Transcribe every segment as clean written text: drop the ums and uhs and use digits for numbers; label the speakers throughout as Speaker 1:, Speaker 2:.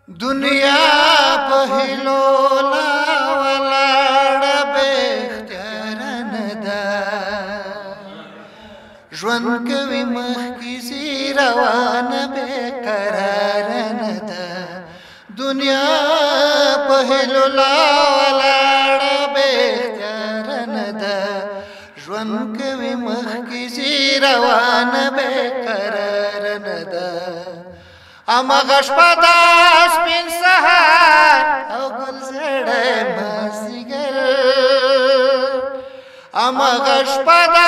Speaker 1: दुनिया पहिलोला वलाड़ बेख्तियार नदा ژوند کوي مخکې ځي روان بېقرار ندا دنیا पहिलोلا ولاړ بېختیار ندا ژوند کوي مخکې ځي روان بېقرار ندا هماغه شپه د سپین سهار او ګل زړی مازدیګر هماغه شپه د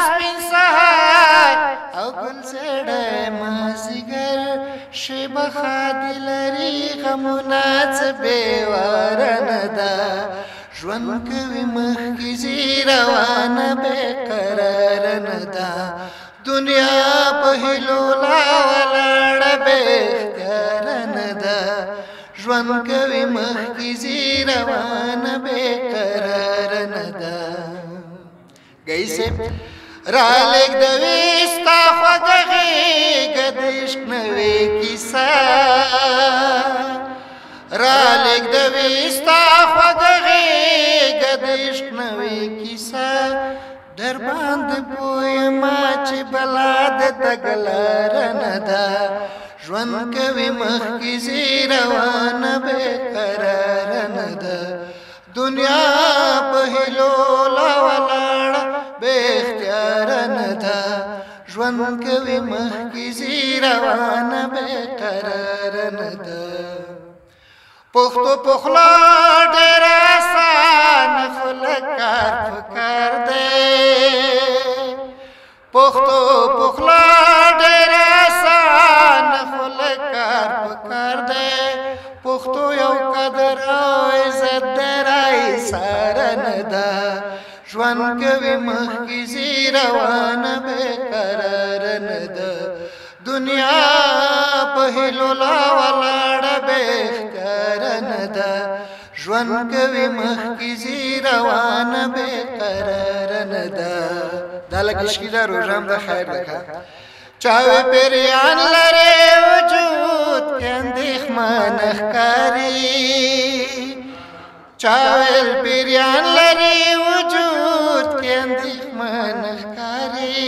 Speaker 1: سپین سهار او ګل زړی مازدیګر شیبه خادي لري غمونه څه بېواره نه ده ژوند کوي مخکې ځي روانه بېقراره نه ده دنیا पहिलोला ولاړه بېختیاره نه ده ژوند کوي مخکې ځي روانه بېقراره نه ده گئی سے را لېږدوي ستا خوږه غېږه د عشق نوې کیسه را لېږدوي ستا خوږه غېږه د عشق نوې کیسه در باندې پوهېما چې بلا د تګ لاره نه ده ژوند کوي مخکې ځي روانه بېقراره نه ده دنیا पहिलोला ولاړه بېختیاره نه ده ژوند کوي مخکې ځي روانه بېقراره نه ده پښتو په خوله ډېر اسانه خو له کار په کار دی پښتو په خوله ډېر اسانه خو له کار په کار دی پښتو یو قدر او عزت درای ساره نه ده ژوند کوي مخکې ځي روانه بېقراره نه ده دنیا पहिलोला ولاړه بېختیاره نه ده ژوند کوي مخکې ځي روانه بېقراره نه ده دا لږ عشقي ده روژه هم ده خیر ده چاوې پیریان لرې وجود کې اندېښمانه ښکاري چاویل پیریان لري وجود کې اندېښمانه ښکاري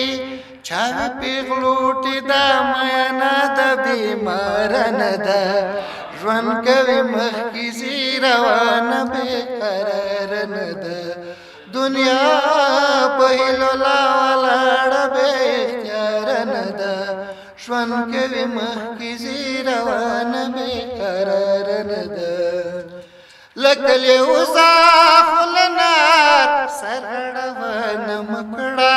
Speaker 1: چاوې پیغلوټې دا میانه د بیماره نه ده ژوند کوي مخکې ځي روانه بېقراره نه ده دنیا पहिलोला ولاړه بېختیاره نه ده ژوند کوي مخکې ځي روانه بېقراره نه ده لکه لیوزا خو له نار سر اړونه مه کړه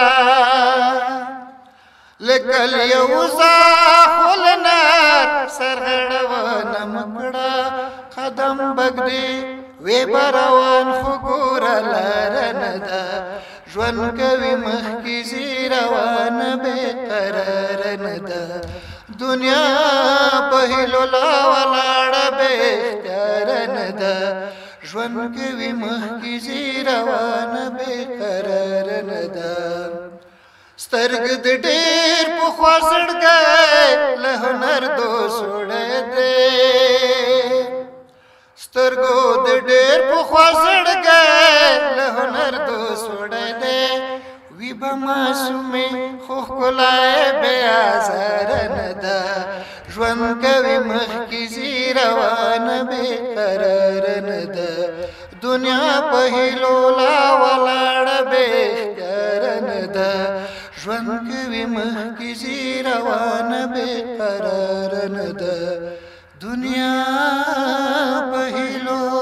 Speaker 1: لکه لیوزا خو له نار سر اړونه مه کړه قدم بږدې وی به روان خو ګوره لاره نه ده ژوند کوي مخکې ځي روانه بېقراره نه ده دنیا पहिलोला ولاړه بېختیاره نه ده ژوند کوي مخکې ځي روانه بېقراره نه ده سترګې د ډېر پخوا زړګی له هنر دوست وړی دی سترګو د ډېر پخوا زړګی له هنر دوست وړی دی وي به معصومې خو ښکلا یې بې ازاره نه ده ژوند کوي مخکې ځي روانه بېقراره نه ده دنیا पहिलोला ولاړه بېختیاره نه ده ژوند کوي مخکې ځي روانه بېقراره نه ده دنیا पहिलोला